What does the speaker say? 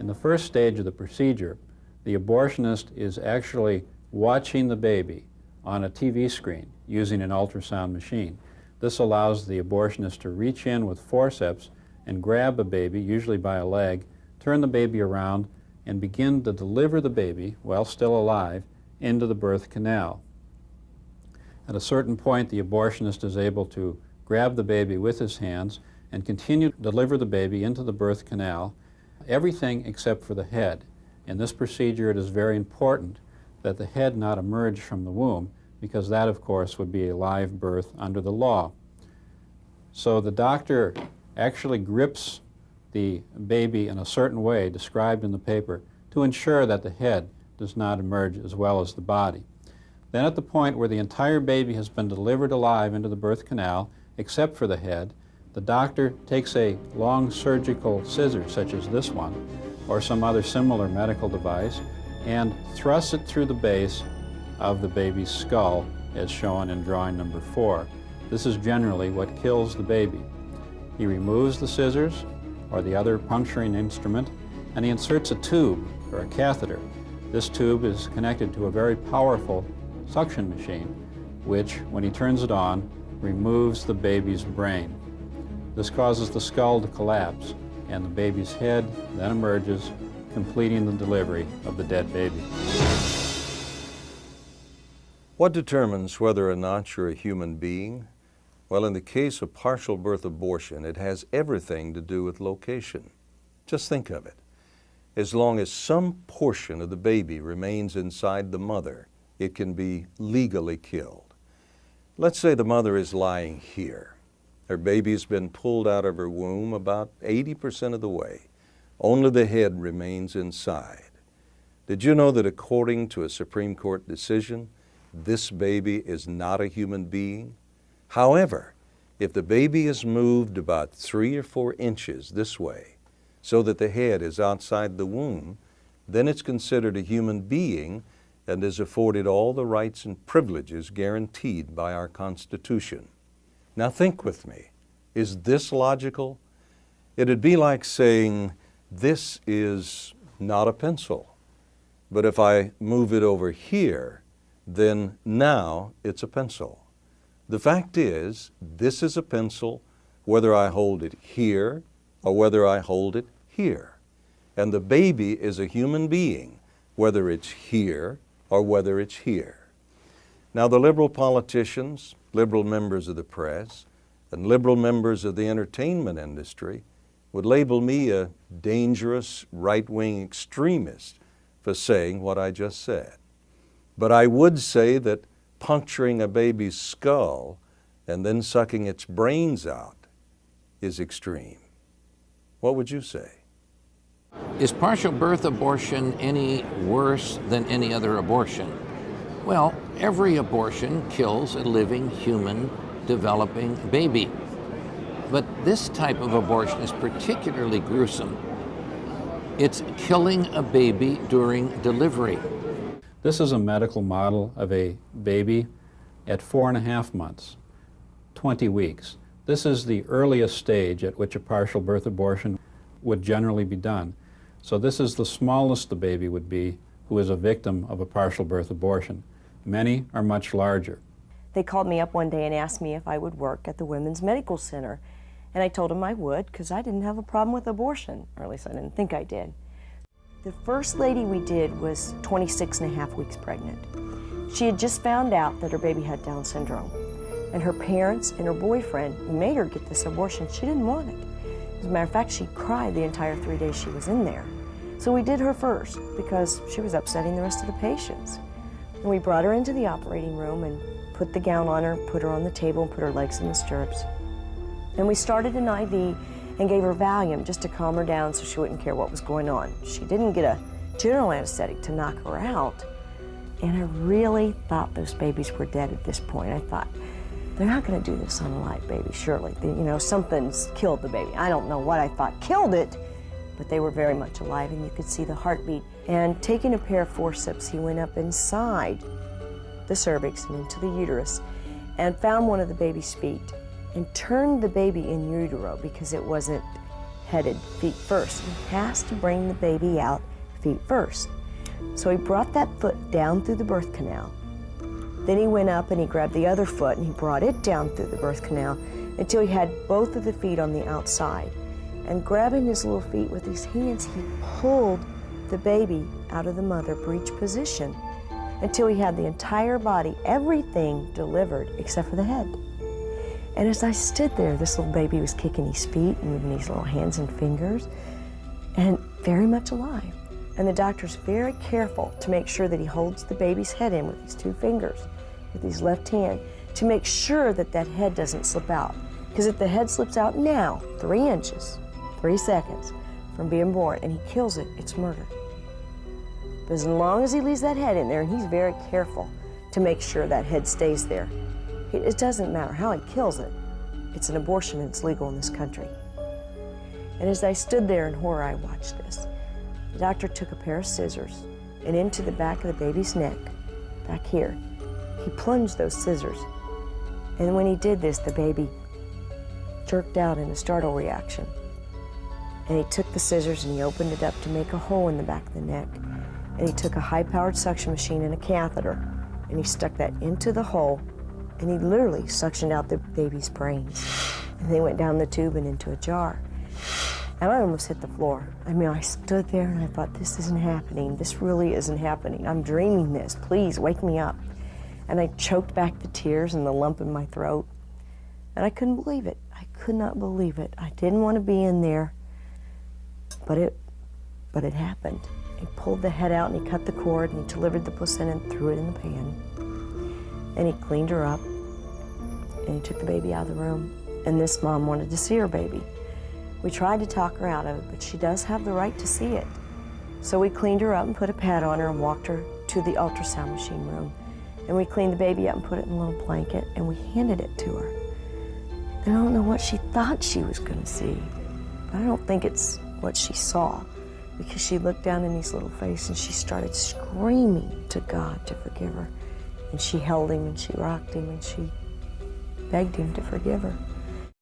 In the first stage of the procedure, the abortionist is actually watching the baby on a TV screen using an ultrasound machine. This allows the abortionist to reach in with forceps and grab a baby, usually by a leg, turn the baby around, and begin to deliver the baby, while still alive, into the birth canal. At a certain point, the abortionist is able to grab the baby with his hands and continue to deliver the baby into the birth canal, everything except for the head. In this procedure, it is very important that the head not emerge from the womb, because that, of course, would be a live birth under the law. So the doctor actually grips the baby in a certain way described in the paper to ensure that the head does not emerge as well as the body. Then at the point where the entire baby has been delivered alive into the birth canal, except for the head, the doctor takes a long surgical scissors, such as this one, or some other similar medical device, and thrusts it through the base of the baby's skull, as shown in drawing number 4. This is generally what kills the baby. He removes the scissors, or the other puncturing instrument, and he inserts a tube, or a catheter. This tube is connected to a very powerful suction machine, which, when he turns it on, removes the baby's brain. This causes the skull to collapse, and the baby's head then emerges, completing the delivery of the dead baby. What determines whether or not you're a human being? Well, in the case of partial birth abortion, it has everything to do with location. Just think of it. As long as some portion of the baby remains inside the mother, it can be legally killed. Let's say the mother is lying here. Her baby's been pulled out of her womb about 80% of the way. Only the head remains inside. Did you know that according to a Supreme Court decision, this baby is not a human being? However, if the baby is moved about 3 or 4 inches this way, so that the head is outside the womb, then it's considered a human being and is afforded all the rights and privileges guaranteed by our Constitution. Now think with me. Is this logical? It'd be like saying, this is not a pencil, but if I move it over here, then now it's a pencil. The fact is, this is a pencil whether I hold it here or whether I hold it here. And the baby is a human being, whether it's here or whether it's here. Now the liberal politicians, liberal members of the press, and liberal members of the entertainment industry would label me a dangerous right-wing extremist for saying what I just said. But I would say that puncturing a baby's skull and then sucking its brains out is extreme. What would you say? Is partial birth abortion any worse than any other abortion? Well, every abortion kills a living, human, developing baby. But this type of abortion is particularly gruesome. It's killing a baby during delivery. This is a medical model of a baby at 4.5 months, 20 weeks. This is the earliest stage at which a partial birth abortion would generally be done. So this is the smallest the baby would be who is a victim of a partial birth abortion. Many are much larger. They called me up one day and asked me if I would work at the Women's Medical Center. And I told them I would, because I didn't have a problem with abortion, or at least I didn't think I did. The first lady we did was 26.5 weeks pregnant. She had just found out that her baby had Down syndrome. And her parents and her boyfriend made her get this abortion. She didn't want it. As a matter of fact, she cried the entire 3 days she was in there. So we did her first, because she was upsetting the rest of the patients. And we brought her into the operating room and put the gown on her, put her on the table, and put her legs in the stirrups. And we started an IV and gave her Valium just to calm her down so she wouldn't care what was going on. She didn't get a general anesthetic to knock her out. And I really thought those babies were dead at this point. I thought, they're not going to do this on a live baby, surely. You know, something's killed the baby. I don't know what I thought killed it, but they were very much alive, and you could see the heartbeat. And taking a pair of forceps, he went up inside the cervix and into the uterus and found one of the baby's feet and turned the baby in utero because it wasn't headed feet first. He has to bring the baby out feet first. So he brought that foot down through the birth canal. Then he went up and he grabbed the other foot and he brought it down through the birth canal until he had both of the feet on the outside. And grabbing his little feet with his hands, he pulled the baby out of the mother breech position until he had the entire body, everything delivered except for the head. And as I stood there, this little baby was kicking his feet and moving his little hands and fingers, and very much alive. And the doctor's very careful to make sure that he holds the baby's head in with his 2 fingers, with his left hand, to make sure that that head doesn't slip out. Because if the head slips out now, 3 inches, 3 seconds from being born, and he kills it, it's murder. But as long as he leaves that head in there, and he's very careful to make sure that head stays there, it doesn't matter how he kills it. It's an abortion and it's legal in this country. And as I stood there in horror, I watched this. The doctor took a pair of scissors and into the back of the baby's neck, back here, he plunged those scissors. And when he did this, the baby jerked out in a startle reaction. And he took the scissors and he opened it up to make a hole in the back of the neck. And he took a high-powered suction machine and a catheter, and he stuck that into the hole, and he literally suctioned out the baby's brains. And they went down the tube and into a jar. And I almost hit the floor. I mean, I stood there and I thought, this isn't happening. This really isn't happening. I'm dreaming this. Please, wake me up. And I choked back the tears and the lump in my throat. And I couldn't believe it. I could not believe it. I didn't want to be in there, but it happened. He pulled the head out and he cut the cord and he delivered the placenta and threw it in the pan. And he cleaned her up and he took the baby out of the room. And this mom wanted to see her baby. We tried to talk her out of it, but she does have the right to see it. So we cleaned her up and put a pad on her and walked her to the ultrasound machine room. And we cleaned the baby up and put it in a little blanket and we handed it to her. And I don't know what she thought she was going to see, but I don't think it's what she saw, because she looked down in his little face and she started screaming to God to forgive her. And she held him and she rocked him and she begged him to forgive her.